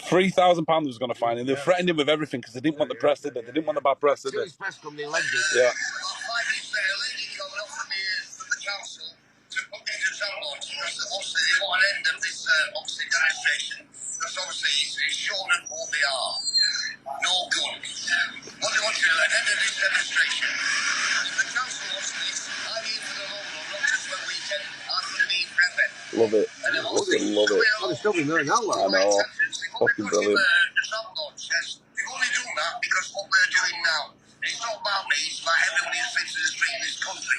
£3,000 was going to fine him. They threatened him with everything because they didn't want the press, did they? They didn't want the bad press, did they? His press company legged it. Yeah. About 5 minutes later, a lady came up from the council to update the landlords because obviously they want an end of this obviously demonstration because obviously it's shown what they are. No good. What they want to do, an end of this demonstration. The council obviously is, I'm here for the long run, not just for the weekend. I'm for the forever. Love it. Love it. Well, it's still been there now, I know. Fucking brilliant. They've only done that because what they're doing now. It's not about me, it's about everybody who sits in the street in this country.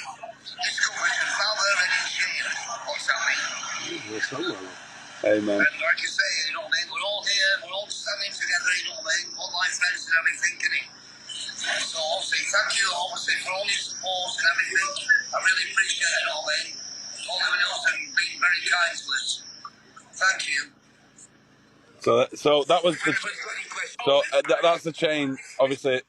This government is now they're ready to share. What's that mean? Amen. And like you say, you know what I mean, we're all here, we're all standing together, you know what I mean, all my friends and everything, so obviously, thank you obviously for all your support and everything. I really appreciate it, you know what I mean. All everyone else and being very kind to us. Thank you. So that was the that's the chain, obviously.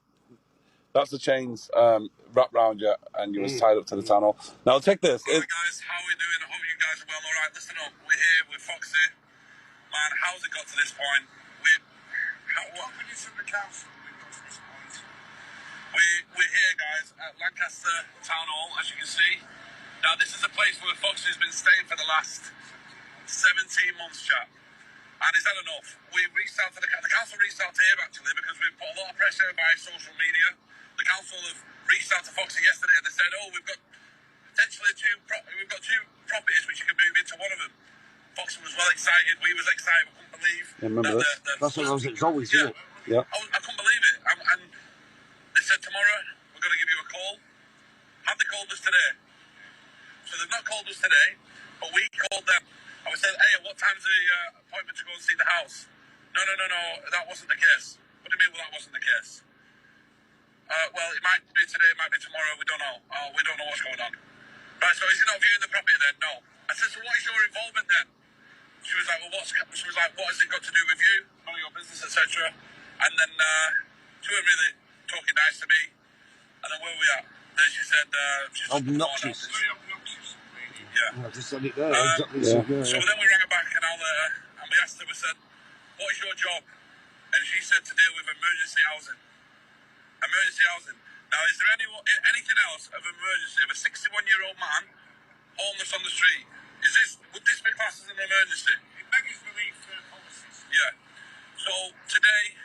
That's the chains wrapped round you, and you was tied up to the tunnel. Now take this. Hi guys, how are we doing? I hope you guys are well. All right, listen up. We're here with Foxy. Man, how's it got to this point? What we did from the council, we got to this point. We're here, guys, at Lancaster Town Hall, as you can see. Now, this is a place where Foxy's been staying for the last 17 months, chap. And is that enough? We reached out to the council reached out to him actually because we put a lot of pressure by social media. The council have reached out to Foxy yesterday and they said, "Oh, we've got potentially two properties which you can move into one of them." Foxy was well excited. We was excited. We couldn't believe. That's what it's always, isn't it? Yeah. I couldn't believe it. And they said tomorrow we're going to give you a call. Have they called us today? So they've not called us today, but we called them. And we said, "Hey, what time's the appointment to go and see the house?" No, that wasn't the case. What do you mean, well, that wasn't the case? Well, it might be today, it might be tomorrow, we don't know. We don't know what's going on. Right, so is he not viewing the property then? No. I said, "So what is your involvement then?" She was like, "Well, what has it got to do with you? None of your business, etc." And then she was really talking nice to me. And then where were we at? Then she said, she's obnoxious. Very obnoxious. Yeah. I just said it there. Exactly. So then we rang her back an hour later and we asked her, we said, "What is your job?" And she said to deal with emergency housing. Emergency housing. Now, is there anything else of emergency of a 61-year-old man homeless on the street? Would this be classed as an emergency? It beggars belief policies. Yeah. So today,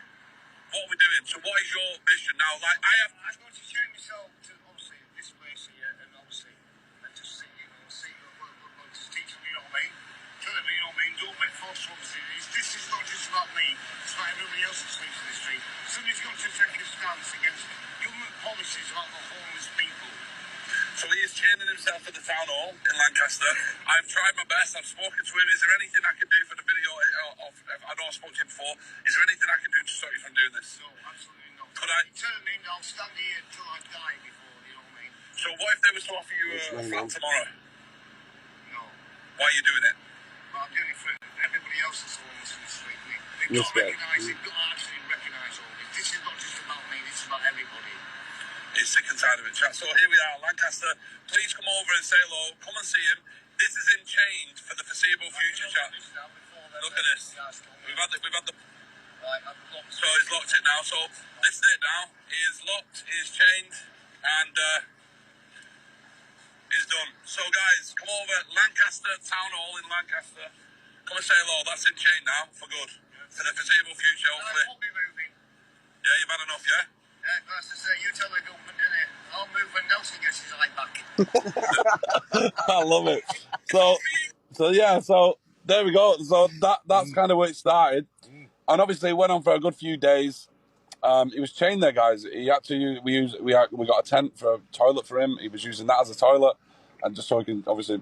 what are we doing? So what is your vision now? Like I'm going to change myself to obviously this place here and obviously and just see just teach them, you know what I mean? Tell them, you know what I mean? Don't make false promises. This is not just about me. It's about everybody else that sleeps in the street. Somebody's got to take a stance against government policies about the homeless people. So he is chaining himself at the town hall in Lancaster. I've tried my best. I've spoken to him. Is there anything I can do for the video? I know I spoke to him before. Is there anything I can do to stop you from doing this? No, absolutely not. Could I? Tell me, I'll stand here until I die before, you know what I mean? So what if they was to offer you a flat tomorrow? No. Why are you doing it? Well, I'm doing it for everybody else that's homeless in the street. They've got to recognise, they've got to actually recognise all this. This is not just about me, this is about everybody. He's sick and tired of it, chat. So here we are, Lancaster. Please come over and say hello. Come and see him. This is in chains for the foreseeable future, chat. Look at this. We've had the. So he's locked it now. So this is it now. He is locked. He is chained, and he's done. So guys, come over Lancaster Town Hall in Lancaster. Come and say hello. That's in chain now for good for the foreseeable future. Hopefully. I won't be moving. Yeah, you've had enough, yeah. That's to say, you tell the government, innit? I'll move when Nelson gets his eye back. I love it. So there we go. So that's kind of where it started, and obviously it went on for a good few days. He was chained there, guys. He had to we got a tent for a toilet for him. He was using that as a toilet, and just so he can obviously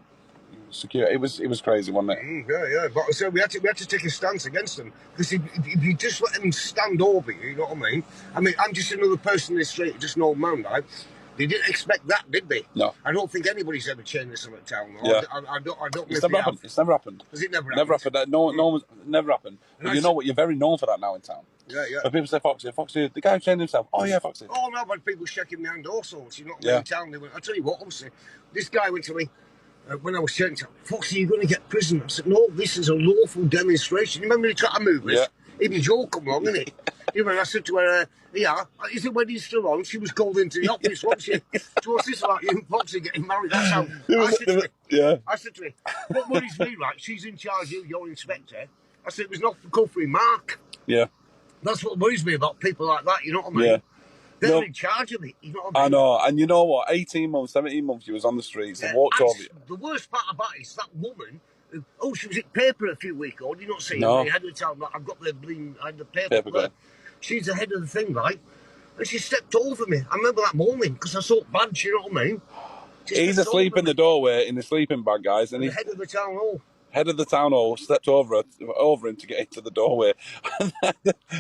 secure. It was crazy, wasn't it? Yeah. But so we had to take a stance against him because if you just let him stand over you, you know what I mean? I'm just another person in the street, just an old man, right? They didn't expect that, did they? No. I don't think anybody's ever chained this in a town. Yeah. I don't. It's never happened. It's never happened. Has it never happened? Never happened. No, never happened. But you know what? You're very known for that now in town. Yeah. But people say Foxy, the guy who chained himself. Oh yeah, Foxy. Oh no, but people shaking me hand all sorts. You know what I mean? In town, they went. I tell you what, obviously, this guy went to me. When I was saying to him, "Foxy, you're going to get prison." I said, "No, this is a lawful demonstration." You remember he tried to move us? Even Joe come along, innit? Even I said to her, yeah, is the wedding still on? She was called into the office, wasn't she? So what's this about you and Foxy getting married? That's how I said to her, what worries me, right? She's in charge of you, you're inspector. I said, it was not for covering Mark. Yeah. That's what worries me about people like that, you know what I mean? Yeah. They're in charge of it, you know what I mean? I know, and you know what? 18 months, 17 months, she was on the streets and walked over. The worst part about it is that woman. She was at paper a few weeks ago. Did you not see No. her? Head of the town. I've got the paper. She's the head of the thing, right? And she stepped over me. I remember that morning because I saw bad. You know what I mean? He's asleep in the doorway in the sleeping bag, guys, and the head of the town hall. Head of the town hall stepped over him to get into the doorway.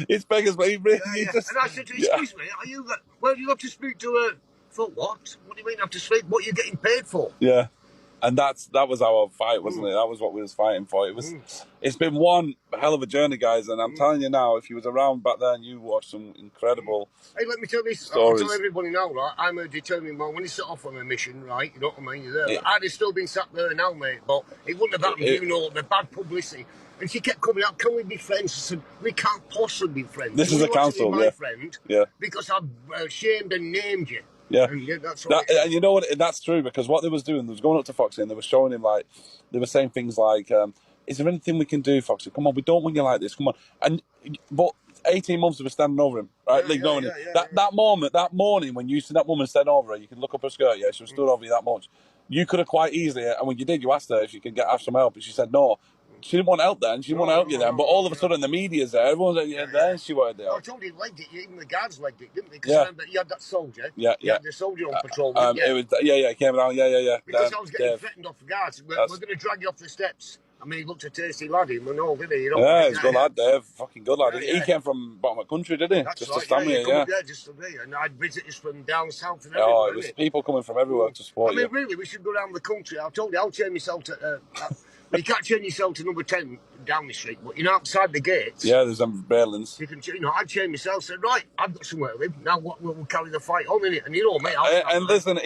It's beggars, but And I said to him, excuse me, are you? Well, you have to speak to her for what? What do you mean have to speak? What are you getting paid for? Yeah. And that was our fight, wasn't it? That was what we was fighting for. It's been one hell of a journey, guys, and I'm telling you now, if you was around back then, you watched some incredible. Hey, let me tell this. Stories. I'll tell everybody now, right? I'm a determined man. When you set off on a mission, right? You know what I mean? You're there. I'd have still been sat there now, mate, but it wouldn't have happened. You know, the bad publicity. And she kept coming out, can we be friends? I said, we can't possibly be friends. This is a council, my friend, because I've shamed and named you. Yeah, and that's and you know what? That's true, because what they was doing, they was going up to Foxy and they were showing him, like, they were saying things like, "Is there anything we can do, Foxy? Come on, we don't want you like this. Come on." But 18 months they were standing over him, right, ignoring him. That moment, that morning when you see that woman stand over her, you could look up her skirt. Yeah, she was stood over you that much. You could have quite easily, and when you did, you asked her if you could have some help, and she said no. She didn't want help then. She didn't want to help you then. But all of a sudden, the media's there. Everyone's like, then she wanted the help. I told you, he legged it. Even the guards legged it, didn't they? Because remember, you had that soldier. You had the soldier on patrol. It was, he came around. Because I was getting threatened off the guards. We're going to drag you off the steps. I mean, he looked a tasty lad, him and all, didn't he? You know, he's a good lad, Dave. Fucking good lad. He came from bottom of the country, didn't he? That's just right, to stand here, just to be. And I'd visitors from down south and everywhere. It was people coming from everywhere to support you. I mean, really, we should go around the country. I told you, I'll chain myself to... you can't chain yourself to number 10 down the street, but, you know, outside the gates... Yeah, there's them railings. You can, I'd chain myself, said, right, I've got somewhere to live. Now we'll carry the fight on, innit? And you know, mate... And listen,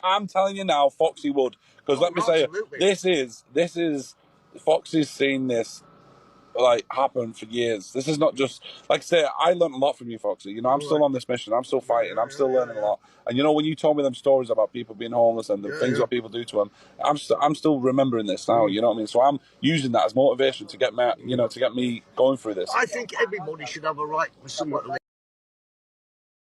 I'm telling you now, Foxy would. Because let me say, this is... Foxy's seen this happen for years. This is not just, like I say, I learned a lot from you, Foxy. You know, I'm still on this mission. I'm still fighting. I'm still learning a lot. And you know, when you told me them stories about people being homeless and the things that people do to them, I'm still remembering this now. You know what I mean? So I'm using that as motivation to get me, to get me going through this. I think everybody should have a right for somewhere to live.